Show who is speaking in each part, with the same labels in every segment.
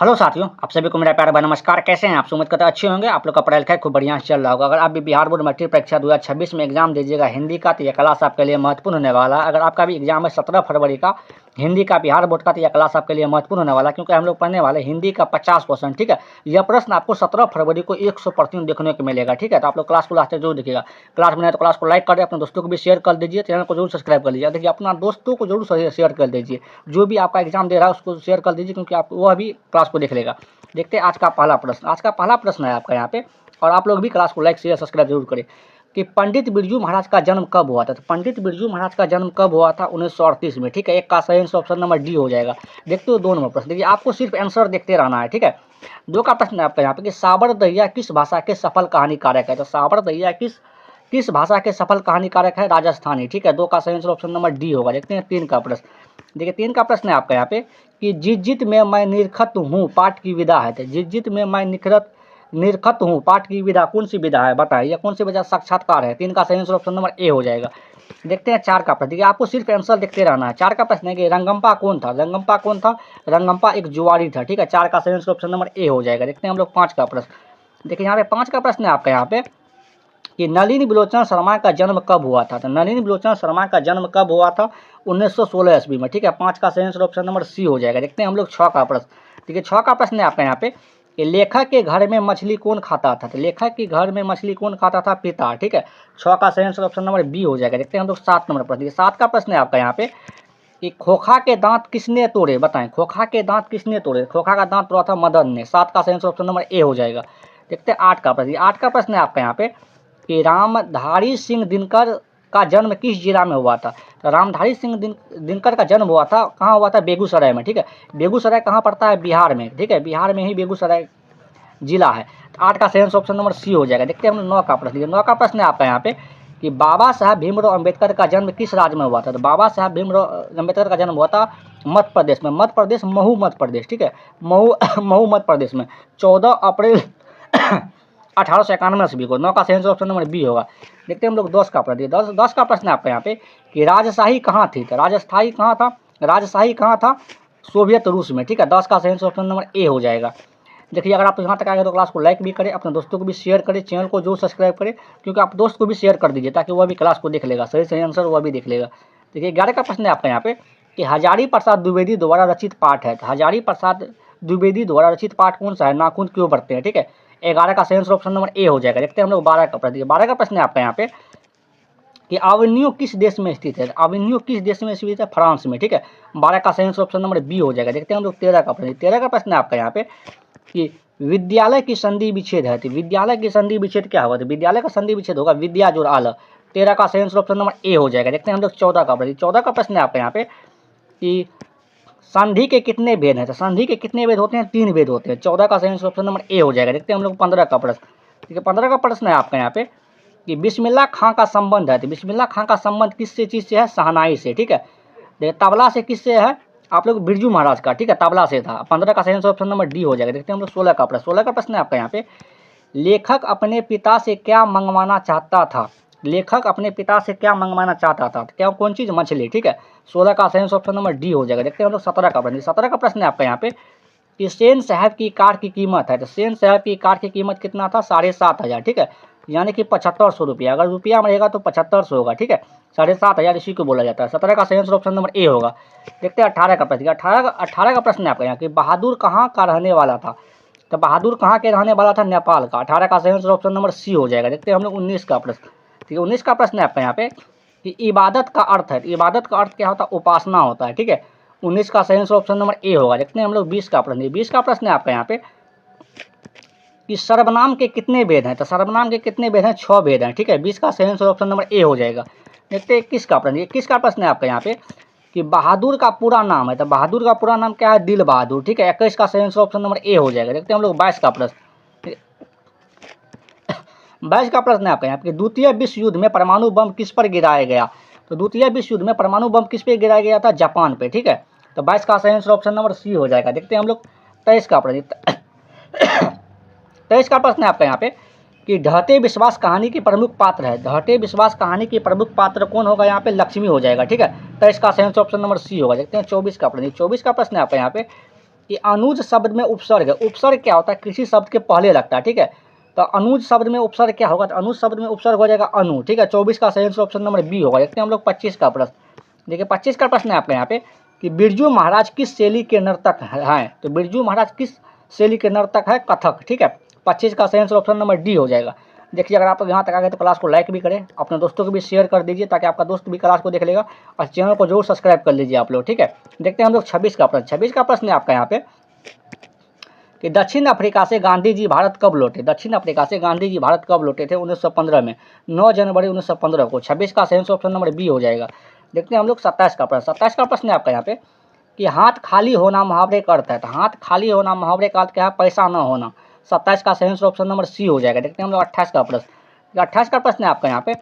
Speaker 1: Hello साथियों, आप सभी को मेरा प्यार भरा नमस्कार। कैसे हैं आप? उम्मीद करता अच्छे होंगे। आप लोग का पढ़ाई लिखाई खूब बढ़िया चल रहा होगा। अगर आप भी बिहार बोर्ड मैट्रिक परीक्षा 2026 में एग्जाम दीजिएगा हिंदी का, तो यह क्लास आपके लिए महत्वपूर्ण होने वाला है। अगर आपका भी एग्जाम है 17 फरवरी का हिंदी का बिहार बोर्ड का, तो यह क्लास आपके लिए महत्वपूर्ण होने वाला है, क्योंकि हम लोग पढ़ने वाले हिंदी का 50 क्वेश्चन। ठीक है, यह प्रश्न आपको 17 फरवरी को 100% देखने को मिलेगा। ठीक है, तो आप लोग क्लास को लास्ट तक जरूर देखिएगा। क्लास बनाए तो क्लास को लाइक कर दे, अपने दोस्तों को भी शेयर कर दीजिए, चैनल को जरूर सब्सक्राइब कर लीजिए। देखिए, अपना दोस्तों को जरूर शेयर कर दीजिए, जो भी आपका एग्जाम दे रहा है उसको शेयर कर दीजिए, क्योंकि आप वह भी क्लास को देख लेगा। देखते हैं आज का पहला प्रश्न। आज का पहला प्रश्न है आपका यहाँ पे, और आप लोग भी क्लास को लाइक शेयर सब्सक्राइब जरूर करें कि पंडित बिरजू महाराज का जन्म कब हुआ था। तो पंडित बिरजू महाराज का जन्म कब हुआ था? 1938 में। ठीक है, एक का सही आंसर ऑप्शन नंबर डी हो जाएगा। देखते हो 2 नंबर प्रश्न। देखिए, आपको सिर्फ आंसर देखते रहना है। ठीक है, 2 का प्रश्न है आपका यहाँ पे कि साबर दरिया किस भाषा के सफल कहानीकारक है। तो साबर दरिया किस भाषा के सफल कहानीकारक है? राजस्थानी। ठीक है, 2 का सही आंसर ऑप्शन नंबर डी होगा। देखते हैं 3 का प्रश्न। देखिए, 3 का प्रश्न है आपका यहाँ पे कि जित जित में मैं निरखत हूँ पाठ की विधा है। तो जित जित में मैं निरखत हूँ पाठ की विधा कौन सी विधा है? बताइए, या कौन सी विधा? साक्षात्कार है। 3 का सही आंसर ऑप्शन नंबर ए हो जाएगा। देखते हैं 4 का प्रश्न। देखिए, आपको सिर्फ आंसर देखते रहना है। 4 का प्रश्न है कि रंगम्पा कौन था? रंगम्पा कौन था? रंगम्पा एक जुआरी था। ठीक है, 4 का सही आंसर ऑप्शन नंबर ए हो जाएगा। देखते हैं हम लोग 5 का प्रश्न। देखिए, यहाँ पे 5 का प्रश्न है आपका यहाँ पे कि नलिनी बिलोचन शर्मा का जन्म कब हुआ था। तो नलिनी बिलोचन शर्मा का जन्म कब हुआ था? 1916 ईस्वी में। ठीक है, 5 का सही आंसर ऑप्शन नंबर सी हो जाएगा। देखते हैं हम लोग 6 का प्रश्न। ठीक है, 6 का प्रश्न है आपका यहाँ पे कि लेखक के घर में मछली कौन खाता था। तो लेखक के घर में मछली कौन खाता था? पिता। ठीक है, 6 का सही आंसर ऑप्शन नंबर बी हो जाएगा। देखते हैं हम लोग 7 नंबर प्रश्न। 7 का प्रश्न है आपका यहाँ पे कि खोखा के दांत किसने तोड़े? बताएं, खोखा के दांत किसने तोड़े? खोखा का दांत तोड़ा था मदन ने। 7 का सही आंसर ऑप्शन नंबर ए हो जाएगा। देखते हैं 8 का प्रश्न। 8 का प्रश्न है आपका यहाँ पे कि रामधारी सिंह दिनकर का जन्म किस जिला में हुआ था। तो रामधारी सिंह दिनकर का जन्म हुआ था, कहाँ हुआ था? बेगूसराय में। ठीक है, बेगूसराय कहाँ पड़ता है? बिहार में। ठीक है, बिहार में ही बेगूसराय जिला है। तो 8 का सही आंसर ऑप्शन नंबर सी हो जाएगा। देखते हैं हम 9 का प्रश्न। 9 का प्रश्न है आपका यहाँ पे कि बाबा साहब भीमराव अम्बेडकर का जन्म किस राज्य में हुआ था। तो बाबा साहब भीमराव अम्बेडकर का जन्म हुआ था मध्य प्रदेश में। मध्य प्रदेश, महू मध्य प्रदेश। ठीक है, महू मध्य प्रदेश में 14 अप्रैल 1891 ईस्वी को। 9 का सही आंसर ऑप्शन नंबर बी होगा। देखते हैं हम लोग 10 का प्रश्न। 10 का प्रश्न है आपका यहाँ पे कि राजशाही कहाँ थी। तो राजशाही कहाँ था? राजशाही कहाँ था? सोवियत रूस में। ठीक है, 10 का सही आंसर ऑप्शन नंबर ए हो जाएगा। देखिए, अगर आप यहाँ तक आए तो क्लास को लाइक भी करें, अपने दोस्तों को भी शेयर करें, चैनल को जो सब्सक्राइब करें, क्योंकि आप दोस्त को भी शेयर कर दीजिए ताकि वह भी क्लास को देख लेगा। सही आंसर वह भी देख लेगा। देखिए, 11 का प्रश्न है आपका यहाँ पे कि हजारी प्रसाद द्विवेदी द्वारा रचित पाठ है। तो हजारी प्रसाद द्विवेदी द्वारा रचित पाठ कौन सा है? नाखून क्यों बढ़ते हैं। ठीक है, 11 का सही आंसर ऑप्शन नंबर ए हो जाएगा। देखते हैं हम लोग 12 का प्रश्न। 12 का प्रश्न है आपका यहाँ पे कि अवेन्यू किस देश में स्थित है। अवेन्यू किस देश में स्थित है? फ्रांस में। ठीक है, 12 का सही आंसर ऑप्शन नंबर बी हो जाएगा। देखते हैं हम लोग 13 का प्रश्न। 13 का प्रश्न है आपका यहाँ पे कि विद्यालय की संधि विच्छेद है। तो विद्यालय की संधि विच्छेद क्या होगा? तो विद्यालय का संधि विच्छेद होगा विद्या जोड़ आल। 13 का सही आंसर ऑप्शन नंबर ए हो जाएगा। देखते हैं हम लोग 14 का प्रश्न। 14 का प्रश्न है आपका यहाँ पे कि संधि के कितने भेद हैं। तो संधि के कितने भेद होते हैं? 3 भेद होते हैं। 14 का सही आंसर ऑप्शन नंबर ए हो जाएगा। देखते हैं हम लोग 15 का प्रश्न। ठीक है, 15 का प्रश्न है आपका यहाँ पे कि बिस्मिल्लाह खां का संबंध है। तो बिस्मिल्लाह खां का संबंध किससे चीज़ से है? शहनाई से। ठीक है, देखिए तबला से किससे है? आप लोग बिरजू महाराज का। ठीक है, तबला से था। 15 का सही आंसर ऑप्शन नंबर डी हो जाएगा। देखते हैं हम लोग 16 का प्रश्न। 16 का प्रश्न है आपका यहाँ पे लेखक अपने पिता से क्या मंगवाना चाहता था। लेखक अपने पिता से क्या मंगवाना चाहता था? क्या कौन चीज़? मछली। ठीक है, 16 का सही आंसर ऑप्शन नंबर डी हो जाएगा। देखते हैं हम लोग 17 का प्रश्न। 17 का प्रश्न है आपका यहाँ पे कि सेन साहब की कार की कीमत है। तो सेन साहब की कार की कीमत कितना था? 7,500। ठीक है, यानी कि 7500 रुपया। अगर रुपया में रहेगा तो 7500 होगा। ठीक है, 7,500 इसी को बोला जाता है। 17 का सही आंसर ऑप्शन नंबर ए होगा। देखते हैं 18 का प्रश्न। 18 का प्रश्न है आपका यहाँ कि बहादुर कहाँ का रहने वाला था। तो बहादुर कहाँ के रहने वाला था? नेपाल का। 18 का सही आंसर ऑप्शन नंबर सी हो जाएगा। देखते हैं हम लोग 19 का प्रश्न। ठीक है, 19 का प्रश्न है आपका यहाँ पे कि इबादत का अर्थ है। इबादत का अर्थ क्या होता है? उपासना होता है। ठीक है, 19 का सही आंसर ऑप्शन नंबर ए होगा। देखते हैं हम लोग 20 का प्रश्न। 20 का प्रश्न है आपका यहाँ पे कि सर्वनाम के कितने भेद हैं। तो सर्वनाम के कितने भेद हैं? 6 भेद हैं। ठीक है, 20 का सही आंसर ऑप्शन नंबर ए हो जाएगा। देखते हैं 21 का प्रश्न। 21 का प्रश्न है आपका यहाँ पे कि बहादुर का पूरा नाम है। तो बहादुर का पूरा नाम क्या है? दिल बहादुर। ठीक है, 21 का सही आंसर ऑप्शन नंबर ए हो जाएगा। देखते हैं हम लोग 22 का प्रश्न। 22 का प्रश्न है आपका यहाँ पे द्वितीय विश्व युद्ध में परमाणु बम किस पर गिराया गया। तो द्वितीय विश्व युद्ध में परमाणु बम किस पे गिराया गया था? जापान पे। ठीक है, तो 22 का सही आंसर ऑप्शन नंबर सी हो जाएगा। देखते हैं हम लोग 23 का प्रश्न। 23 का प्रश्न है आपका यहाँ पे कि ढहते विश्वास कहानी के प्रमुख पात्र है। ढहते विश्वास कहानी के प्रमुख पात्र कौन होगा? यहाँ पे लक्ष्मी हो जाएगा। ठीक है, 23 का सही आंसर ऑप्शन नंबर सी होगा। देखते हैं 24 का प्रश्न। 24 का प्रश्न है आपका यहाँ पे कि अनुज शब्द में उपसर्ग है। उपसर्ग क्या होता है, किसी शब्द के पहले लगता है, ठीक है। तो अनुज शब्द में उपसर्ग क्या होगा, तो अनुज शब्द में उपसर्ग हो जाएगा अनु, ठीक है। 24 का सही आंसर ऑप्शन नंबर बी होगा। देखते हैं हम लोग 25 का प्रश्न। देखिए 25 का प्रश्न है आपके यहाँ पे कि बिरजू महाराज किस शैली के नर्तक हैं। तो बिरजू महाराज किस शैली के नर्तक है, कथक, ठीक है। 25 का सही आंसर ऑप्शन नंबर डी हो जाएगा। देखिए अगर आप यहाँ तक आ गए तो क्लास को लाइक भी करें, अपने दोस्तों को भी शेयर कर दीजिए ताकि आपका दोस्त भी क्लास को देख लेगा, और चैनल को जरूर सब्सक्राइब कर लीजिए आप लोग, ठीक है। देखते हैं हम लोग 26 का प्रश्न। 26 का प्रश्न है आपका यहाँ पे कि दक्षिण अफ्रीका से गांधी जी भारत कब लौटे। दक्षिण अफ्रीका से गांधी जी भारत कब लौटे थे, 1915 में, 9 जनवरी 1915 को। 26 का सही आंसर ऑप्शन नंबर बी हो जाएगा। देखते हैं हम लोग 27 का प्रश्न। 27 का प्रश्न है आपका यहाँ पे कि हाथ खाली होना मुहावरे का अर्थ है। तो हाथ खाली होना मुहावरे का अर्थ क्या है, पैसा न होना। 27 का सही आंसर ऑप्शन नंबर सी हो जाएगा। देखते हैं हम लोग 28 का प्रश्न। 28 का प्रश्न है आपका यहाँ पे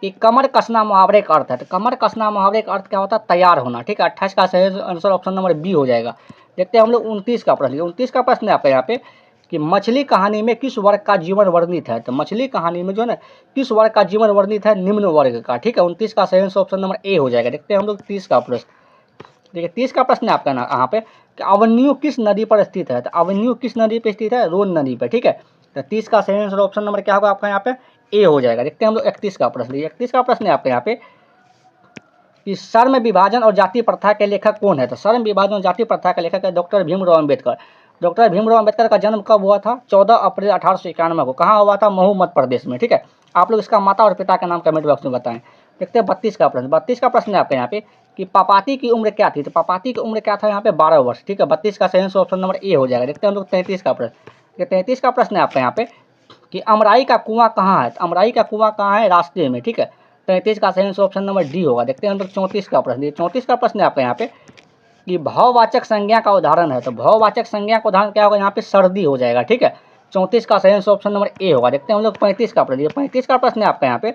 Speaker 1: कि कमर कसना मुहावरे का अर्थ है। तो कमर कसना मुहावरे का अर्थ क्या होता है, तैयार होना, ठीक है। 28 का सही आंसर ऑप्शन नंबर बी हो जाएगा। देखते हैं हम लोग 29 का प्रश्न। 29 का प्रश्न है आपका यहाँ पे कि मछली कहानी में किस वर्ग का जीवन वर्णित है। तो मछली कहानी में जो है ना किस वर्ग का जीवन वर्णित है, निम्न वर्ग का, ठीक है। 29 का सही आंसर ऑप्शन नंबर ए हो जाएगा। देखते हैं हम लोग 30 का प्रश्न। देखिए 30 का प्रश्न है आपका ना यहाँ पे कि अवन्यू किस नदी पर स्थित है। तो अवन्यू किस नदी पर स्थित है, रोन नदी पर, ठीक है। तो 30 का सही आंसर ऑप्शन नंबर क्या होगा आपका यहाँ पे, ए हो जाएगा। देखते हैं हम लोग 31 का प्रश्न। 31 का प्रश्न है आपके यहाँ पे कि श्रम विभाजन और जाति प्रथा के लेखक कौन है। तो श्रम विभाजन और जाति प्रथा के लेखक है डॉक्टर भीमराव अम्बेडकर। डॉक्टर भीमराव अम्बेडकर का जन्म कब हुआ था, 14 अप्रैल 1891 को। कहाँ हुआ था, महू मध्य प्रदेश में, ठीक है। आप लोग इसका माता और पिता का नाम कमेंट बॉक्स में बताएं। देखते हैं 32 का प्रश्न। 32 का प्रश्न है आपके यहाँ पे कि पापाती की उम्र क्या थी। तो पापाती की उम्र क्या था यहाँ पे, 12 वर्ष, ठीक है। 32 का सही आंसर ऑप्शन नंबर ए हो जाएगा। देखते हैं हम लोग 33 का प्रश्न। 33 का प्रश्न है आपका यहाँ पे कि अमराई का कुआं कहाँ है। तो अमराई का कुआं कहाँ है, रास्ते में, ठीक है। 33 का सही आंसर ऑप्शन नंबर डी होगा। देखते हैं हम लोग 34 का प्रश्न। 34 का प्रश्न है आपका यहाँ पे कि भाववाचक संज्ञा का उदाहरण है। तो भाववाचक संज्ञा का उदाहरण क्या होगा, यहाँ पे सर्दी हो जाएगा, ठीक है। 34 का सही आंसर ऑप्शन नंबर ए होगा। देखते हैं हम लोग 35 का प्रश्न। 35 का प्रश्न है आपका यहाँ पे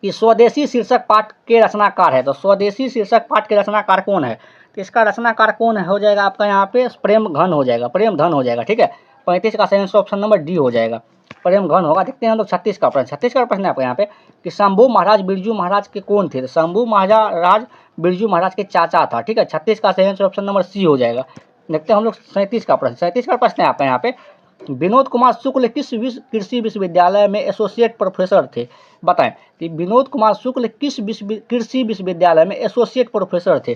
Speaker 1: कि स्वदेशी शीर्षक पाठ के रचनाकार है। तो स्वदेशी शीर्षक पाठ के रचनाकार कौन है, तो इसका रचनाकार कौन है हो जाएगा आपका यहाँ पे प्रेम घन हो जाएगा, प्रेम धन हो जाएगा, ठीक है। 35 का सही आंसर ऑप्शन नंबर डी हो जाएगा, प्रेम घन होगा। देखते हैं हम लोग 36 का प्रश्न। 36 का प्रश्न है आपका यहाँ पे कि शंभू महाराज बिरजू महाराज के कौन थे। तो शंभू महाराज बिरजू महाराज के चाचा था, ठीक है। 36 का सही आंसर ऑप्शन नंबर सी हो जाएगा। देखते हैं हम लोग 37 का प्रश्न। 37 का प्रश्न है आपका यहाँ पे विनोद कुमार शुक्ल किस कृषि विश्वविद्यालय में एसोसिएट प्रोफेसर थे, बताएं। कि विनोद कुमार शुक्ल किस कृषि विश्वविद्यालय में एसोसिएट प्रोफेसर थे।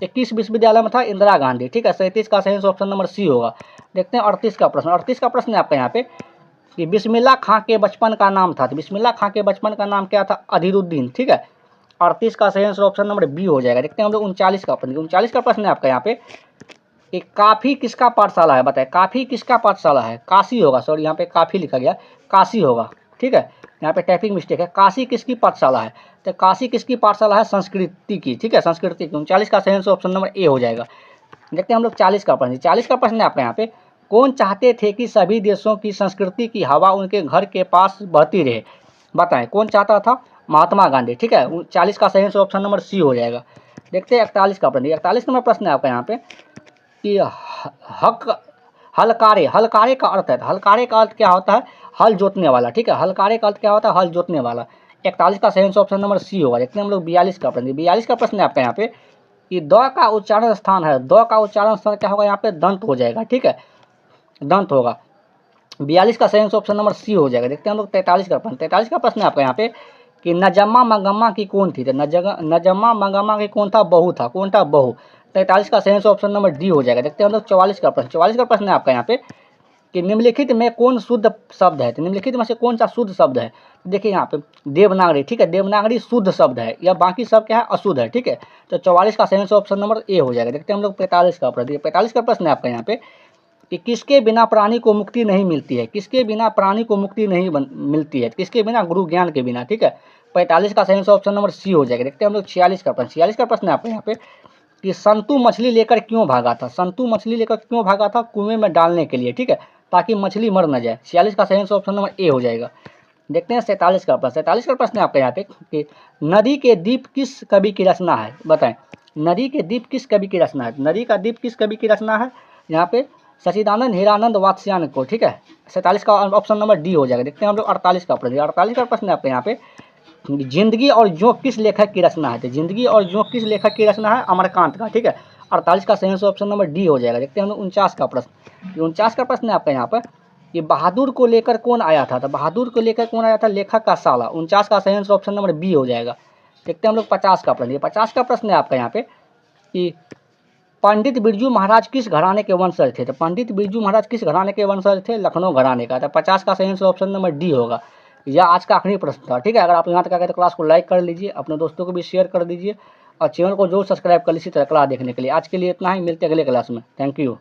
Speaker 1: किस विश्वविद्यालय में था, इंदिरा गांधी, ठीक है। 37 का सही ऑप्शन नंबर सी होगा। देखते हैं 38 का प्रश्न। 38 का प्रश्न है आपका यहाँ पे कि बिस्मिल्लाह खां के बचपन का नाम था। तो बिस्मिल्लाह खां के बचपन का नाम क्या था, अधीरुद्दीन, ठीक है। 38 का सही आंसर ऑप्शन नंबर बी हो जाएगा। देखते हैं हम लोग 39 का प्रश्न। 39 का प्रश्न है आपका यहाँ पे कि काफी किसका पाठशाला है, बताए। काफी किसका पाठशाला है, काशी होगा, सॉरी यहाँ पे काफी लिखा गया, काशी होगा, ठीक है। यहाँ पे टाइपिंग मिस्टेक है। काशी किसकी पाठशाला है, तो काशी किसकी पाठशाला है, संस्कृति की, ठीक है, संस्कृति की। 39 का सही आंसर ऑप्शन नंबर ए हो जाएगा। देखते हैं हम लोग 40 का प्रश्न। 40 का प्रश्न है आपका यहाँ पे कौन चाहते थे कि सभी देशों की संस्कृति की हवा उनके घर के पास बहती रहे, बताएं। कौन चाहता था, महात्मा गांधी, ठीक है। 40 का सही आंसर ऑप्शन नंबर सी हो जाएगा। देखते हैं 41 का प्रश्न। 41 नंबर प्रश्न है आपका यहाँ पे कि हलकारे, हलकारे का अर्थ है। हलकारे का अर्थ क्या होता है, हल जोतने वाला, ठीक है। हलकारे का अर्थ क्या होता है, हल जोतने वाला। 41 का सही आंसर ऑप्शन नंबर सी होगा। देखते हैं हम लोग 42 का प्रश्न। 42 का प्रश्न है आपका यहाँ पे कि द का उच्चारण स्थान है। द का उच्चारण स्थान क्या होगा, यहाँ पे दंत हो जाएगा, ठीक है, दंत होगा। 42 का सही आंसर ऑप्शन नंबर सी हो जाएगा। देखते हैं हम लोग 43 का प्रश्न। 43 का प्रश्न है आपका यहाँ पे कि नजम्मा मंगम्मा की कौन थी। नजम्मा मंगम्मा की कौन था, बहू था, कौन था, बहू। 43 का सही आंसर ऑप्शन नंबर डी हो जाएगा। देखते हैं हम लोग 44 का प्रश्न। 44 का प्रश्न है आपका यहाँ पे कि निम्नलिखित में कौन शुद्ध शब्द है। तो निम्नलिखित में से कौन सा शुद्ध शब्द है, देखिए यहाँ पे देवनागरी, ठीक है। देवनागरी शुद्ध शब्द है, या बाकी सब क्या है, अशुद्ध है, ठीक है। तो 44 का सही आंसर ऑप्शन नंबर ए हो जाएगा। देखते हैं हम लोग 45 का प्रश्न। 45 का प्रश्न है आपका यहाँ पे कि किसके बिना प्राणी को मुक्ति नहीं मिलती है। किसके बिना प्राणी को मुक्ति नहीं मिलती है, किसके बिना, गुरु ज्ञान के बिना, ठीक है। 45 का सही आंसर ऑप्शन नंबर सी हो जाएगा। देखते हैं हम लोग 46 का प्रश्न। 46 का प्रश्न है आपके यहाँ पे कि संतु मछली लेकर क्यों भागा था। संतु मछली लेकर क्यों भागा था, कुएं में डालने के लिए, ठीक है, ताकि मछली मर न जाए। 46 का सही आंसर ऑप्शन नंबर ए हो जाएगा। देखते हैं 47 का प्रश्न। 47 का प्रश्न है आपके यहाँ पे कि नदी के द्वीप किस कवि की रचना है, बताएं। नदी के द्वीप किस कवि की रचना है। नदी का द्वीप किस कवि की रचना है, यहाँ पे सचिदानंद हीरानंद वात्स्यायन को, ठीक है। 47 का ऑप्शन नंबर डी हो जाएगा। देखते हैं हम लोग 48 का प्रश्न। 48 का प्रश्न है आपके यहाँ पे जिंदगी और जोंक किस लेखक की रचना है। तो जिंदगी और जोंक किस लेखक की रचना है, अमरकांत का, ठीक है। 48 का सही आंसर ऑप्शन नंबर डी हो जाएगा। देखते हैं हम 49 का प्रश्न। 49 का प्रश्न है आपका यहाँ पर कि बहादुर को लेकर कौन आया था। तो बहादुर को लेकर कौन आया था, लेखक का साला। 49 का सही आंसर ऑप्शन नंबर बी हो जाएगा। देखते हैं हम लोग 50 का प्रश्न। ये 50 का प्रश्न है आपका यहाँ पे कि पंडित बिरजू महाराज किस घराने के वंशज थे। तो पंडित बिरजू महाराज किस घराने के वंशज थे, लखनऊ घराने का। तो 50 का सही आंसर ऑप्शन नंबर डी होगा। यह आज का आखिरी प्रश्न था। ठीक है, अगर आप यहाँ तक आ गए तो क्लास को लाइक कर लीजिए, अपने दोस्तों को भी शेयर कर दीजिए और चैनल को जरूर सब्सक्राइब कर लीजिए इसी तरह क्लास देखने के लिए। आज के लिए इतना ही, मिलते हैं अगले क्लास में। Thank you.